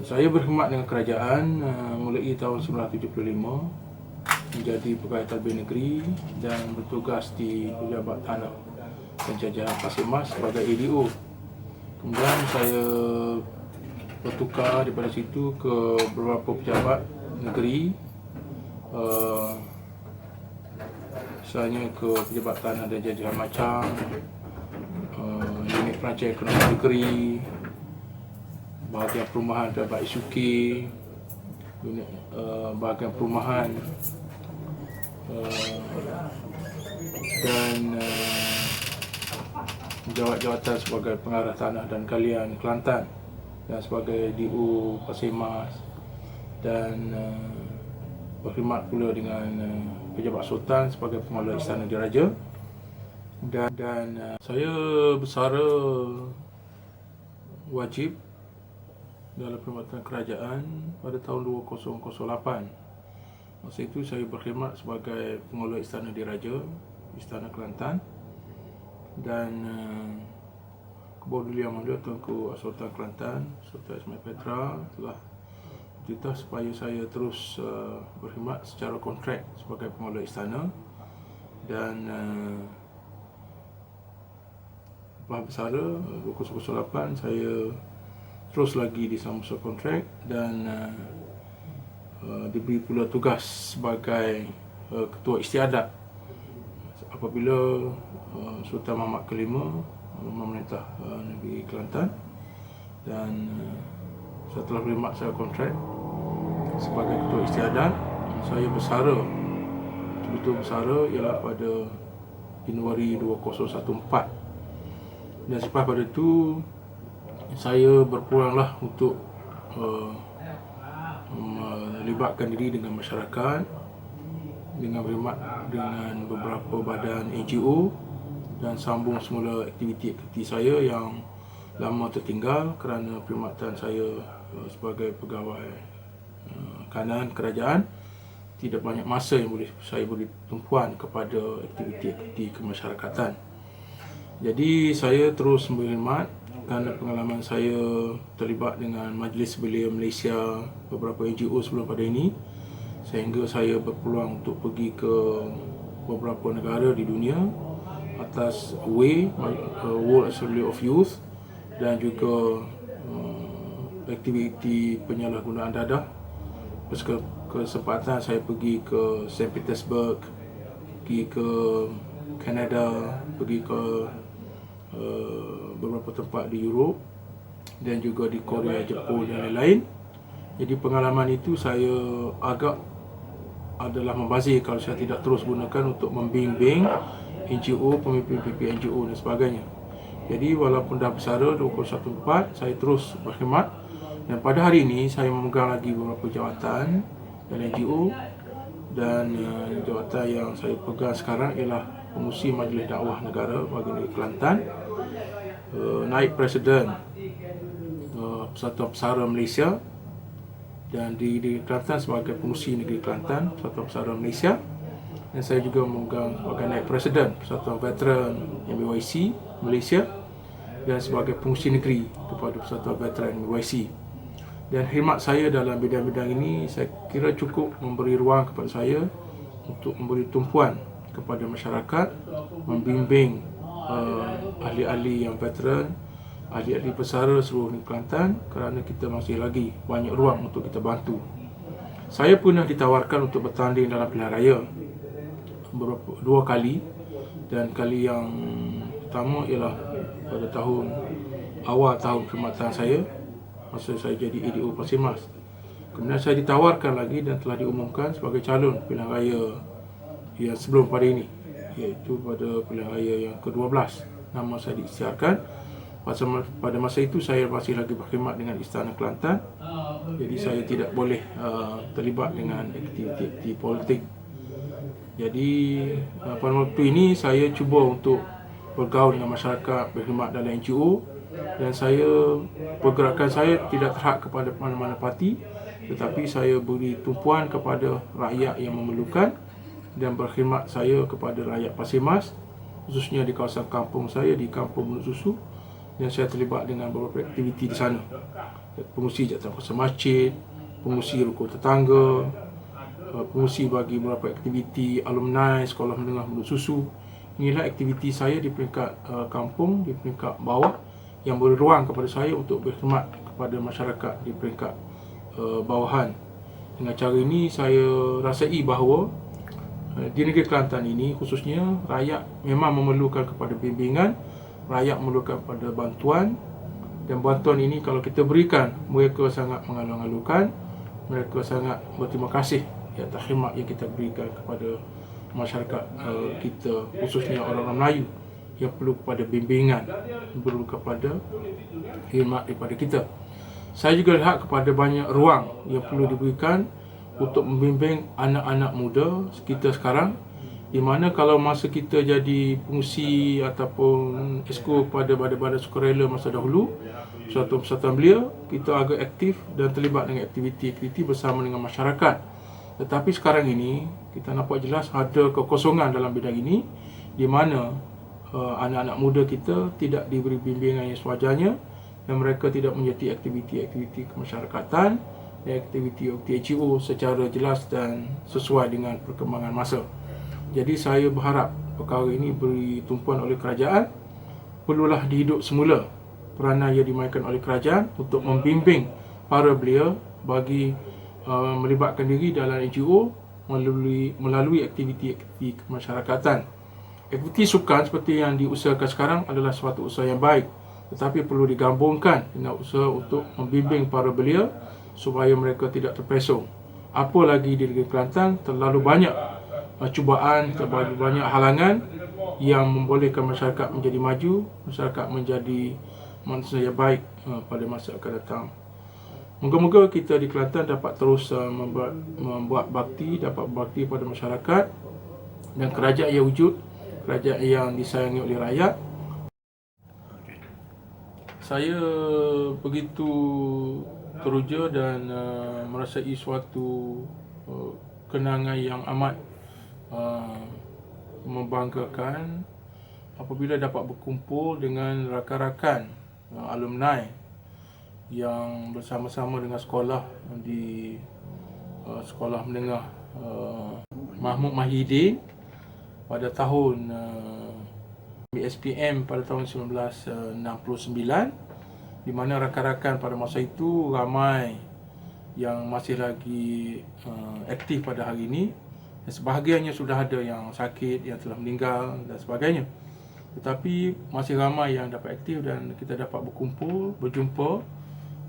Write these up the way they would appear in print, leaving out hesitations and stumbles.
Saya berkhidmat dengan kerajaan mulai tahun 1975 menjadi pegawai tadbir negeri dan bertugas di Pejabat Tanah Penjajahan Pasir Mas sebagai ADO. Kemudian saya bertukar daripada situ ke beberapa pejabat negeri, misalnya ke Pejabat Tanah dan Jajahan Macang, Unit Perancang Ekonomi Negeri, bahagian perumahan Pejabat SUK, unit bahagian perumahan, dan jawatan sebagai pengarah tanah dan galian Kelantan dan sebagai DO Pasir Mas, dan berkhidmat pula dengan Pejabat Sultan sebagai pengelola Istana Diraja, dan saya bersara wajib dalam perkhidmatan kerajaan pada tahun 2008. Masa itu saya berkhidmat sebagai pengelola Istana Diraja, Istana Kelantan, dan Kebun Yang Mulia Tuanku Sultan Kelantan, Sultan Ismail Petra telah titah supaya saya terus berkhidmat secara kontrak sebagai pengelola istana, dan lepas bersara 2008 saya terus lagi disambung kontrak dan diberi pula tugas sebagai Ketua Istiadat apabila Sultan Mahmud ke-5 memerintah negeri Kelantan, dan setelah berkhidmat saya kontrak sebagai Ketua Istiadat, saya bersara, betul-betul bersara ialah pada Januari 2014, dan selepas pada itu saya berpulanglah untuk melibatkan diri dengan masyarakat, dengan berkhidmat dengan beberapa badan NGO, dan sambung semula aktiviti-aktiviti saya yang lama tertinggal kerana perkhidmatan saya sebagai pegawai kanan kerajaan. Tidak banyak masa yang saya boleh tumpuan kepada aktiviti-aktiviti kemasyarakatan. Jadi saya terus berkhidmat kerana pengalaman saya terlibat dengan Majlis Belia Malaysia, beberapa NGO sebelum pada ini, sehingga saya berpeluang untuk pergi ke beberapa negara di dunia atas World Assembly of Youth, dan juga aktiviti penyalahgunaan dadah. Kesempatan saya pergi ke St. Petersburg, pergi ke Kanada, pergi ke beberapa tempat di Europe dan juga di Korea, Jepun dan lain-lain. Jadi pengalaman itu saya agak adalah membazir kalau saya tidak terus gunakan untuk membimbing NGO, pemimpin-pemimpin NGO dan sebagainya. Jadi walaupun dah bersara 2014, saya terus berkhidmat, dan pada hari ini saya memegang lagi beberapa jawatan dan NGO, dan jawatan yang saya pegang sekarang ialah Pengurusi Majlis Dakwah Negara bagi negeri Kelantan, Naib Presiden Persatuan Pesara Malaysia, dan di Kelantan sebagai Pengurusi Negeri Kelantan Persatuan Pesara Malaysia, dan saya juga memegang sebagai Naib Presiden Persatuan Veteran MBYC Malaysia, dan sebagai Pengurusi Negeri kepada Persatuan Veteran MBYC. Dan khidmat saya dalam bidang-bidang ini saya kira cukup memberi ruang kepada saya untuk memberi tumpuan kepada masyarakat, membimbing ahli-ahli yang veteran, ahli-ahli pesara seluruh negeri Kelantan, kerana kita masih lagi banyak ruang untuk kita bantu. Saya pernah ditawarkan untuk bertanding dalam pilihan raya dua kali, dan kali yang pertama ialah pada awal tahun perkhidmatan saya, masa saya jadi ADO Pasir Mas. Kemudian saya ditawarkan lagi dan telah diumumkan sebagai calon pilihan raya yang sebelum pada ini, iaitu pada pilihan raya yang ke-12. Nama saya diisytiharkan. Pada masa itu saya masih lagi berkhidmat dengan Istana Kelantan, jadi saya tidak boleh terlibat dengan aktiviti politik. Jadi pada waktu ini saya cuba untuk bergaul dengan masyarakat, berkhidmat dalam NGO, dan pergerakan saya tidak terhad kepada mana-mana parti, tetapi saya beri tumpuan kepada rakyat yang memerlukan, dan berkhidmat saya kepada rakyat Pasir Mas, khususnya di kawasan kampung saya di Kampung Bulu Susu, dan saya terlibat dengan beberapa aktiviti di sana. Pengurusi jawatan kuasa masjid, pengurusi rukun tetangga, pengurusi bagi beberapa aktiviti alumni sekolah menengah Bulu Susu. Inilah aktiviti saya di peringkat kampung, di peringkat bawah, yang beri ruang kepada saya untuk berkhidmat kepada masyarakat di peringkat bawahan. Dengan cara ini saya rasai bahawa di negeri Kelantan ini khususnya rakyat memang memerlukan kepada bimbingan, rakyat memerlukan kepada bantuan, dan bantuan ini kalau kita berikan, mereka sangat mengalu-alukan, mereka sangat berterima kasih atas khidmat yang kita berikan kepada masyarakat kita, khususnya orang-orang Melayu yang perlu kepada bimbingan, perlu kepada khidmat daripada kita. Saya juga lihat kepada banyak ruang yang perlu diberikan untuk membimbing anak-anak muda kita sekarang, di mana kalau masa kita jadi pengurusi ataupun esko pada badan-badan sukarela masa dahulu, suatu persatuan belia, kita agak aktif dan terlibat dengan aktiviti-aktiviti bersama dengan masyarakat. Tetapi sekarang ini kita nampak jelas ada kekosongan dalam bidang ini, di mana anak-anak muda kita tidak diberi bimbingan yang sewajarnya dan mereka tidak menyertai aktiviti-aktiviti kemasyarakatan dan aktiviti NGO secara jelas dan sesuai dengan perkembangan masa. Jadi saya berharap perkara ini beri tumpuan oleh kerajaan, perlulah dihidup semula peranan yang dimainkan oleh kerajaan untuk membimbing para belia bagi melibatkan diri dalam NGO melalui aktiviti-aktiviti kemasyarakatan. Aktiviti sukan seperti yang diusahakan sekarang adalah suatu usaha yang baik, tetapi perlu digabungkan dengan usaha untuk membimbing para belia supaya mereka tidak terpesong. Apa lagi di negeri Kelantan terlalu banyak cubaan, terlalu banyak halangan yang membolehkan masyarakat menjadi maju, masyarakat menjadi manusia yang baik pada masa akan datang. Moga-moga kita di Kelantan dapat terus membuat bakti, dapat berbakti pada masyarakat dan kerajaan yang wujud, kerajaan yang disayangi oleh rakyat. Saya begitu teruja dan merasai suatu kenangan yang amat membanggakan apabila dapat berkumpul dengan rakan-rakan alumni yang bersama-sama dengan sekolah di sekolah menengah Mahmud Mahidin pada tahun SPM pada tahun 1969, di mana rakan-rakan pada masa itu ramai yang masih lagi aktif pada hari ini, dan sebahagiannya sudah ada yang sakit, yang telah meninggal dan sebagainya. Tetapi masih ramai yang dapat aktif dan kita dapat berkumpul, berjumpa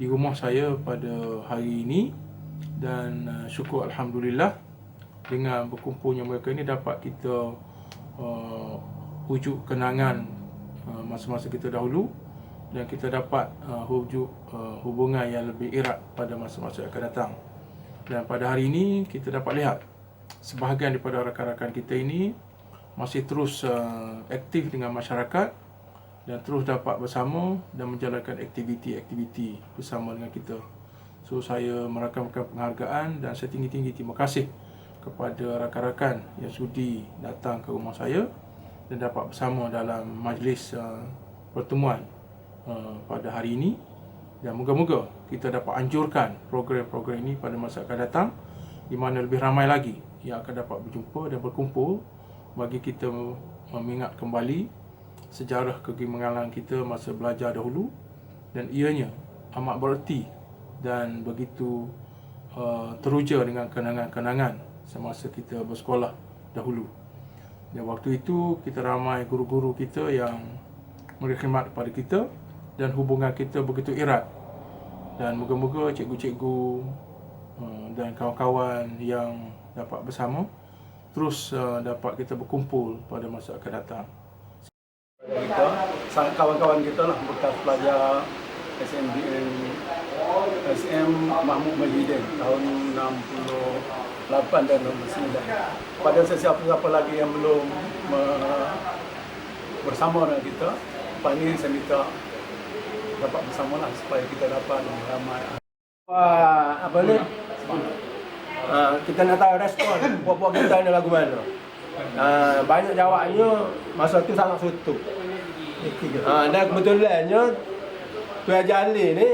di rumah saya pada hari ini, dan syukur Alhamdulillah dengan berkumpulnya mereka ini dapat kita wujud kenangan masa-masa kita dahulu, dan kita dapat wujud hubungan yang lebih erat pada masa-masa akan datang. Dan pada hari ini kita dapat lihat sebahagian daripada rakan-rakan kita ini masih terus aktif dengan masyarakat dan terus dapat bersama dan menjalankan aktiviti-aktiviti bersama dengan kita. So saya merakamkan penghargaan dan setinggi-tinggi terima kasih kepada rakan-rakan yang sudi datang ke rumah saya dan dapat bersama dalam majlis pertemuan pada hari ini, dan moga-moga kita dapat anjurkan program-program ini pada masa akan datang, di mana lebih ramai lagi yang akan dapat berjumpa dan berkumpul bagi kita mengingat kembali sejarah kegemilangan kita masa belajar dahulu, dan ianya amat bererti dan begitu teruja dengan kenangan-kenangan semasa kita bersekolah dahulu. Dan waktu itu kita ramai guru-guru kita yang berkhidmat kepada kita dan hubungan kita begitu erat. Dan moga-moga cikgu-cikgu dan kawan-kawan yang dapat bersama terus dapat kita berkumpul pada masa akan datang. Kita, sangat kawan-kawan kita lah bekas pelajar SM Mahmud Mahidin tahun 68 dan 69. Pada sesiapa-siapa lagi yang belum bersama dengan kita, lepas ini saya minta dapat bersamalah supaya kita dapat ramai. Apa ni? Kita nak tahu respon puak-puak kita ni lagu mana. Banyak jawabnya masa tu sangat sutuk. Dan kebetulannya Tuan Haji Ali ni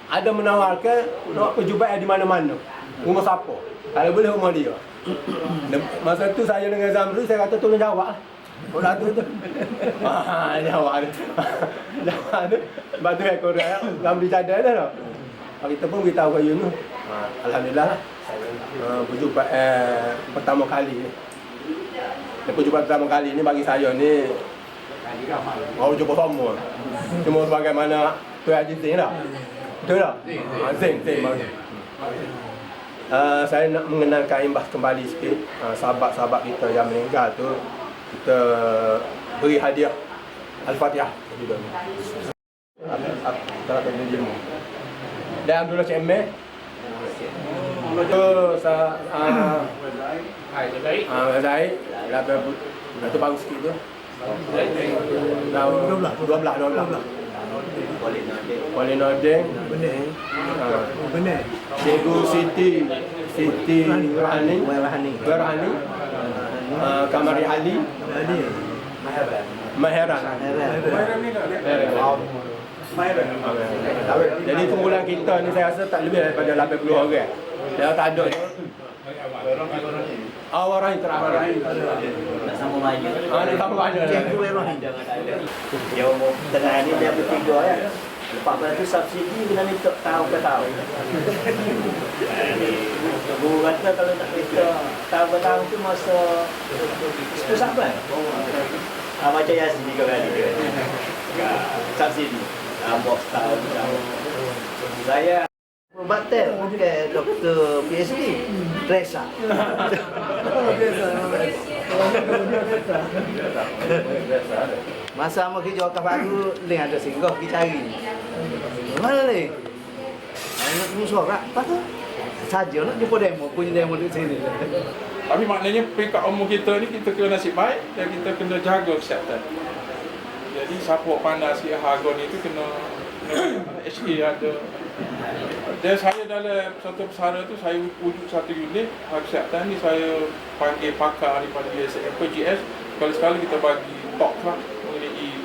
ada menawarkan nak perjumpaan di mana-mana. Rumah siapa? Kalau boleh rumah dia. Masa tu saya dengan Zamri, saya kata tolong jawab lah. Orang tu tu. Jawab tu. Jawab tu. Sebab tu yang korang Zamri cadang dah tau. Kita pun beritahu kat Yunus. Alhamdulillah lah. Perjumpaan pertama kali ni. Dan perjumpaan pertama kali ni bagi saya ni baru jumpa sama. Cuma bagaimana Tuan Haji Zin lah. Betul tak? Zin baru. Saya nak mengenalkan imbas kembali sikit sahabat-sahabat kita yang meninggal tu. Kita beri hadiah Al-Fatihah. Dan Abdullah Cik Emeh. Zaid. Itu bagus sikit tu. 12. Kuala Nordeng. Benar. Cikgu Siti Rahani. Kamari Ali. Maheran. Jadi kumpulan kita ni saya rasa tak lebih daripada 80 orang. Dah tak ada. Orang terakhir. Nak sambung maju. Nak sambung maju. Cikgu Ibrahim. Dia umur tengah ni dia bertiga ya. Lepas pada tu subsidi kena minta tahun ke tahun. Guru kata kalau nak minta tahun ke tahun tu masa 10 Saban. Macam Yasin 3 kali dia. Subsidi. Ambos tahun. Saya Batal bukan doktor PhD. Teresa. Masa mau kerja kat baru, Ling ada singgah pergi cari. Mana Ling? Nak musuh rak. Apa tu? Saja nak jumpa demo, punya demo di sini. Tapi maknanya peringkat umur kita ni kita kena nasib baik dan kita kena jaga kesihatan. Jadi siapa pandai sikit harga ni tu kena HA ada. Dan saya dalam satu pesara tu saya wujud satu unit kesihatan ni saya panggil pakar daripada PGS. Sekali-sekala kita bagi talk lah mengenai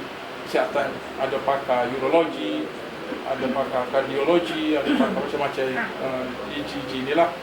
kesihatan. Ada pakar urologi, ada pakar kardiologi, ada pakar macam-macam EGG ni lah.